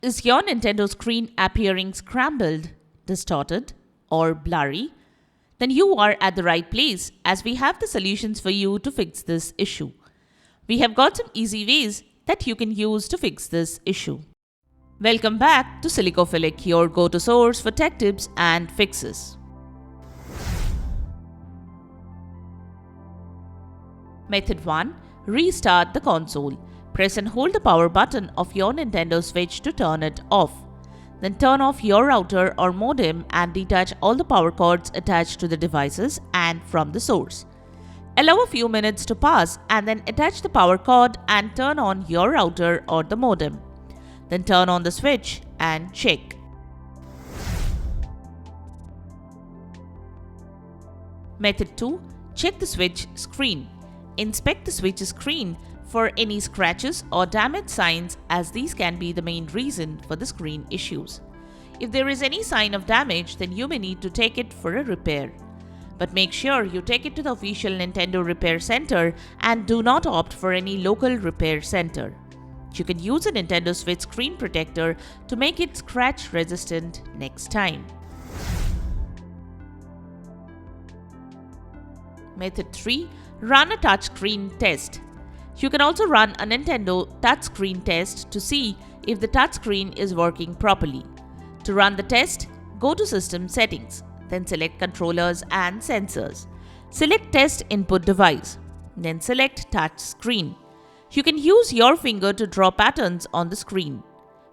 Is your Nintendo screen appearing scrambled, distorted, or blurry? Then you are at the right place as we have the solutions for you to fix this issue. We have got some easy ways that you can use to fix this issue. Welcome back to Silicophilic, your go-to source for tech tips and fixes. Method 1. Restart the console. Press and hold the power button of your Nintendo Switch to turn it off. Then turn off your router or modem and detach all the power cords attached to the devices and from the source. Allow a few minutes to pass and then attach the power cord and turn on your router or the modem. Then turn on the switch and check. Method 2. Check the switch screen. Inspect the switch screen for any scratches or damage signs, as these can be the main reason for the screen issues. If there is any sign of damage, then you may need to take it for a repair. But make sure you take it to the official Nintendo Repair Center and do not opt for any local repair center. You can use a Nintendo Switch screen protector to make it scratch resistant next time. Method 3. Run a touchscreen test. You can also run a Nintendo touchscreen test to see if the touchscreen is working properly. To run the test, go to System Settings, then select Controllers and Sensors. Select Test Input Device, then select Touch Screen. You can use your finger to draw patterns on the screen.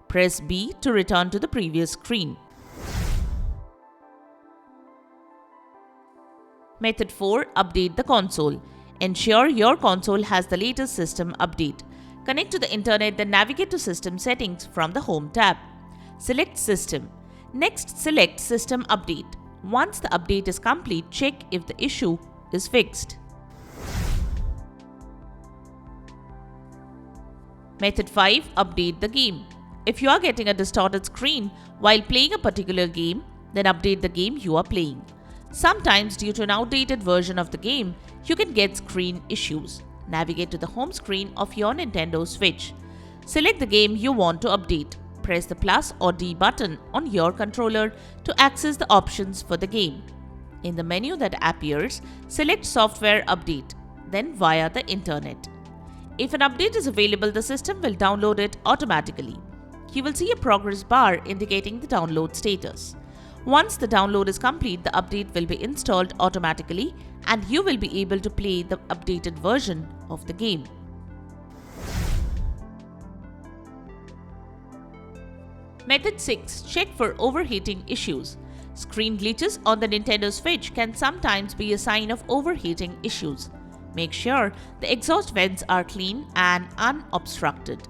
Press B to return to the previous screen. Method 4. Update the console. Ensure your console has the latest system update. Connect to the internet, then navigate to System Settings from the Home tab. Select System. Next, select System Update. Once the update is complete, check if the issue is fixed. Method 5. Update the game. If you are getting a distorted screen while playing a particular game, then update the game you are playing. Sometimes, due to an outdated version of the game, you can get screen issues. Navigate to the home screen of your Nintendo Switch. Select the game you want to update. Press the plus or D button on your controller to access the options for the game. In the menu that appears, select Software Update, then via the internet. If an update is available, the system will download it automatically. You will see a progress bar indicating the download status. Once the download is complete, the update will be installed automatically and you will be able to play the updated version of the game. Method 6. Check for overheating issues. Screen glitches on the Nintendo Switch can sometimes be a sign of overheating issues. Make sure the exhaust vents are clean and unobstructed.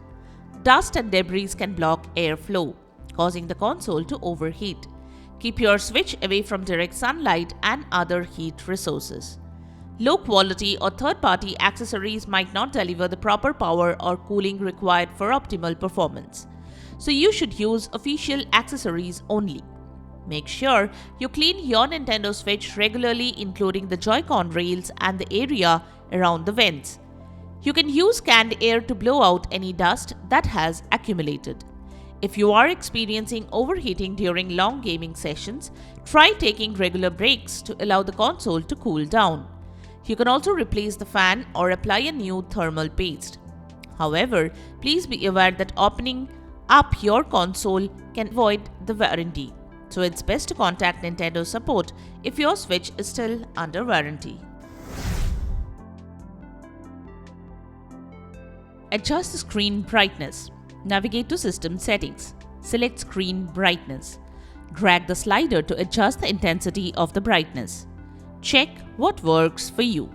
Dust and debris can block airflow, causing the console to overheat. Keep your Switch away from direct sunlight and other heat resources. Low quality or third-party accessories might not deliver the proper power or cooling required for optimal performance. So you should use official accessories only. Make sure you clean your Nintendo Switch regularly, including the Joy-Con rails and the area around the vents. You can use canned air to blow out any dust that has accumulated. If you are experiencing overheating during long gaming sessions, try taking regular breaks to allow the console to cool down. You can also replace the fan or apply a new thermal paste. However, please be aware that opening up your console can void the warranty, so it's best to contact Nintendo support if your Switch is still under warranty. Adjust the screen brightness. Navigate to System Settings. Select Screen Brightness. Drag the slider to adjust the intensity of the brightness. Check what works for you.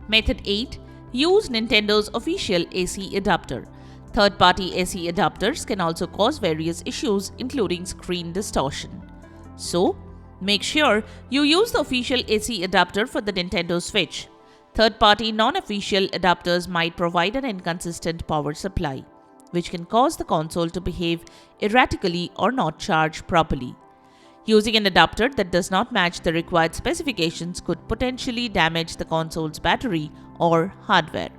Method 8. Use Nintendo's official AC adapter. Third-party AC adapters can also cause various issues, including screen distortion. So, make sure you use the official AC adapter for the Nintendo Switch. Third-party non-official adapters might provide an inconsistent power supply, which can cause the console to behave erratically or not charge properly. Using an adapter that does not match the required specifications could potentially damage the console's battery or hardware.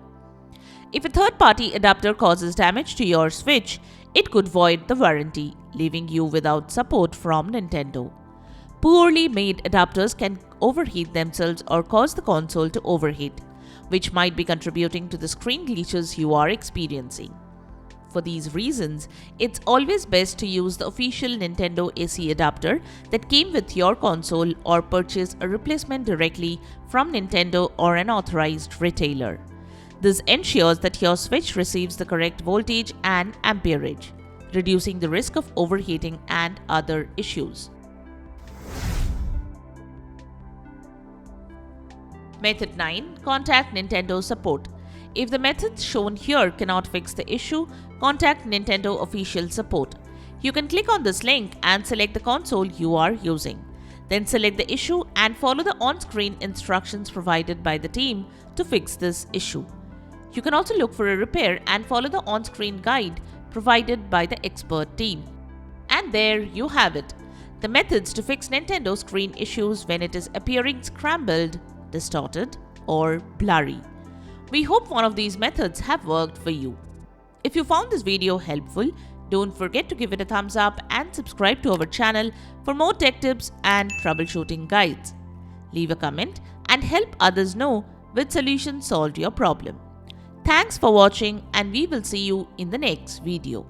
If a third-party adapter causes damage to your Switch, it could void the warranty, leaving you without support from Nintendo. Poorly made adapters can overheat themselves or cause the console to overheat, which might be contributing to the screen glitches you are experiencing. For these reasons, it's always best to use the official Nintendo AC adapter that came with your console or purchase a replacement directly from Nintendo or an authorized retailer. This ensures that your Switch receives the correct voltage and amperage, reducing the risk of overheating and other issues. Method 9. Contact Nintendo support. If the methods shown here cannot fix the issue, contact Nintendo official support. You can click on this link and select the console you are using. Then select the issue and follow the on-screen instructions provided by the team to fix this issue. You can also look for a repair and follow the on-screen guide provided by the expert team. And there you have it, the methods to fix Nintendo screen issues when it is appearing scrambled, distorted, or blurry. We hope one of these methods have worked for you. If you found this video helpful, don't forget to give it a thumbs up and subscribe to our channel for more tech tips and troubleshooting guides. Leave a comment and help others know which solution solved your problem. Thanks for watching, and we will see you in the next video.